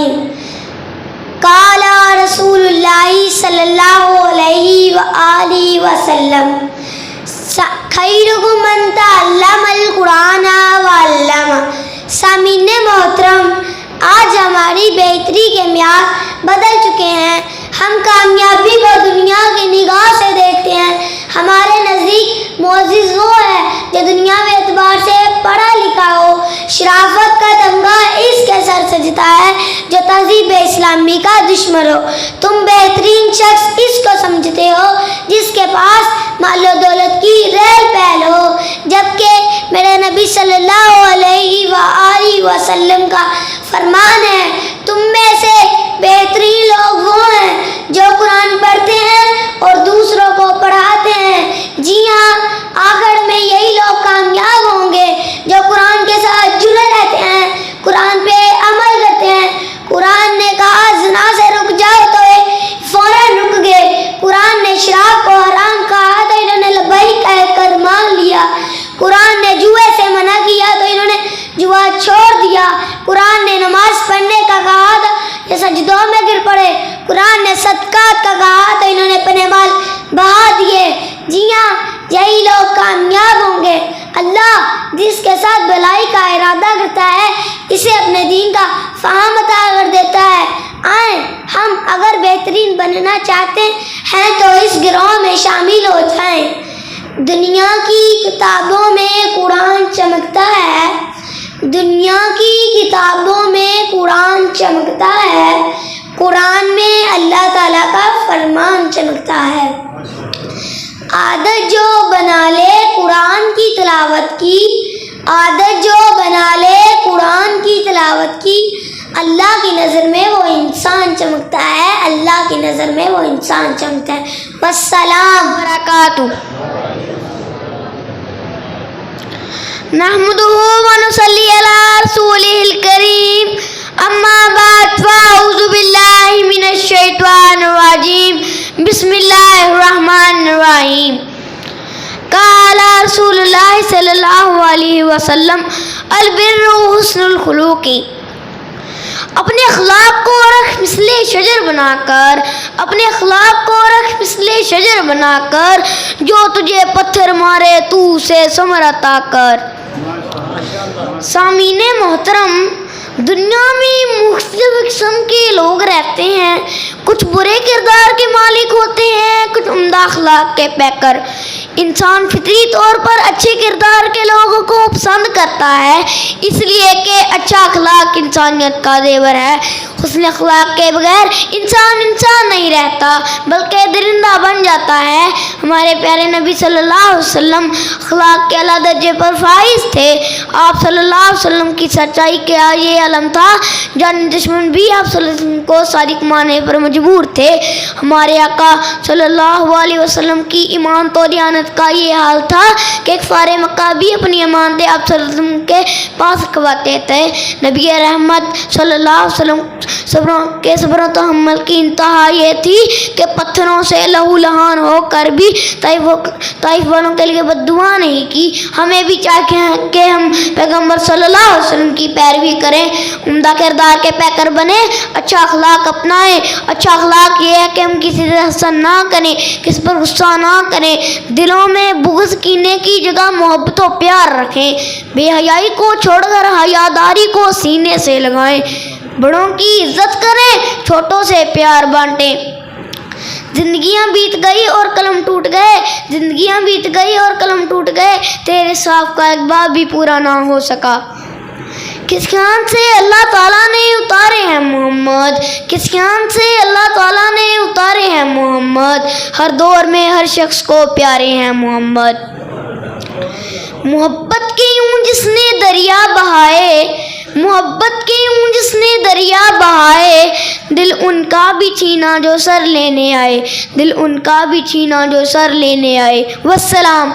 اجمعین۔ قال رسول اللہ صلی اللہ علیہ وآلہ وسلم خیرکم من تعلم القرآن وعلمہ۔ سامعین محترم، آج ہماری بہتری کے معیار بدل چکے ہیں۔ ہم کامیابی کو دنیا کی نگاہ سے دیکھتے ہیں۔ ہمارے نزدیک معزز وہ ہے جو دنیاوی اعتبار سے پڑھا لکھا ہو، شرافت کا تمغہ اس کے سر سجتا ہے جو تہذیب اسلامی کا دشمن ہو۔ تم بہترین شخص اس کو سمجھتے ہو جس کے پاس مال و دولت کی ریل پہل ہو، جبکہ میرے نبی صلی اللہ علیہ وآلہ وسلم کا فرمان ہے، تم میں سے بہترین لوگ وہ ہیں جو قرآن پڑھتے ہیں اور دوسروں کو پڑھاتے ہیں۔ جی ہاں، آخر میں یہی لوگ کامیاب ہوں گے جو قرآن کے ساتھ جڑے رہتے ہیں، قرآن پہ عمل کرتے ہیں۔ قرآن نے کہا زنا سے رک جاؤ تو فوراً رک گئے۔ قرآن نے شراب کو حرام کہا تو انہوں نے لبیک کہہ کر مان لیا۔ قرآن نے جوئے سے منع کیا تو انہوں نے جوا چھوڑ دیا۔ قرآن نے نماز پڑھنے کا کہا تو یہ سجدوں میں گر پڑے۔ قرآن نے صدقات کا کہا تو انہوں نے اپنے مال بہا دیے۔ جی ہاں، یہی لوگ کامیاب ہوں گے۔ اللہ جس کے ساتھ بھلائی کا ارادہ کرتا ہے اسے اپنے دین کا فہم عطا کر دیتا ہے۔ آئیں ہم اگر بہترین بننا چاہتے ہیں تو اس گروہ میں شامل ہو جائیں۔ دنیا کی کتابوں میں قرآن چمکتا ہے، دنیا کی کتابوں میں قرآن چمکتا ہے، قرآن میں اللہ تعالیٰ کا فرمان چمکتا ہے۔ عادت جو بنا لے قرآن کی تلاوت کی، عادت جو بنا لے قرآن کی تلاوت کی، اللہ کی نظر میں وہ انسان چمکتا ہے، اللہ کی نظر میں وہ انسان چمکتا ہے۔ والسلام برکاتہ۔ نحمده ونصلي على رسوله الكريم اما بعد فاعوذ باللہ من الشیطان الرجیم بسم اللہ الرحمن الرحیم۔ قال رسول اللہ صلی اللہ علیہ وسلم البر حسن الخلوق۔ اپنے اخلاق کو رکھ مثل شجر بنا کر، اپنے اخلاق کو رکھ مثل شجر بنا کر، جو تجھے پتھر مارے تو اسے ثمر عطا کر۔ سامعین محترم، دنیا میں مختلف قسم کے لوگ رہتے ہیں۔ کچھ برے کردار کے مالک ہوتے ہیں، کچھ عمدہ اخلاق کے پیکر۔ انسان فطری طور پر اچھے کردار کے لوگوں کو پسند کرتا ہے، اس لیے کہ اچھا اخلاق انسانیت کا زیور ہے۔ حسن اخلاق کے بغیر انسان نہیں رہتا بلکہ درندہ بن جاتا ہے۔ ہمارے پیارے نبی صلی اللہ علیہ وسلم اخلاق کے اعلیٰ درجے پر فائز تھے۔ آپ صلی اللہ علیہ وسلم کی سچائی کا یہ علم تھا، جان دشمن بھی آپ صلی اللہ علیہ وسلم کو صادق ماننے پر مجبور تھے۔ ہمارے آقا صلی اللہ علیہ وسلم کی ایمان تو دیانت کا یہ حال تھا کہ ایک فار مکہ بھی اپنی امانتیں آپ صلی اللہ علیہ وسلم کے پاس رکھواتے تھے۔ نبی رحمت صلی اللہ علیہ وسلم صبر و تحمل کی انتہا یہ تھی کہ پتھروں سے لہو لہان ہو کر بھی طائف والوں کے لیے بد دعا نہیں کی۔ ہمیں بھی چاہیے کہ ہم پیغمبر صلی اللہ علیہ وسلم کی پیروی کریں، عمدہ کردار کے پیکر بنیں، اچھا اخلاق اپنائیں۔ اچھا اخلاق یہ ہے کہ ہم کسی سے حسد نہ کریں، کسی پر غصہ نہ کریں، دلوں میں بغض کینے کی جگہ محبت و پیار رکھیں، بے حیائی کو چھوڑ کر حیاداری کو سینے سے لگائیں، بڑوں کی عزت کریں، چھوٹوں سے پیار بانٹیں۔ زندگیاں بیت گئی اور قلم ٹوٹ گئے، زندگیاں بیت گئی اور قلم ٹوٹ گئے، تیرے صاف کا ایک باب بھی پورا نہ ہو سکا۔ کس خیال سے اللہ تعالیٰ نے اتارے ہیں محمد، کس خیال سے اللہ تعالیٰ نے اتارے ہیں محمد، ہر دور میں ہر شخص کو پیارے ہیں محمد۔ محبت کے یوں جس نے دریا بہائے، محبت کے یوں جس نے دریا بہائے، دل ان کا بھی چھینا جو سر لینے آئے، دل ان کا بھی چھینا جو سر لینے آئے۔ والسلام۔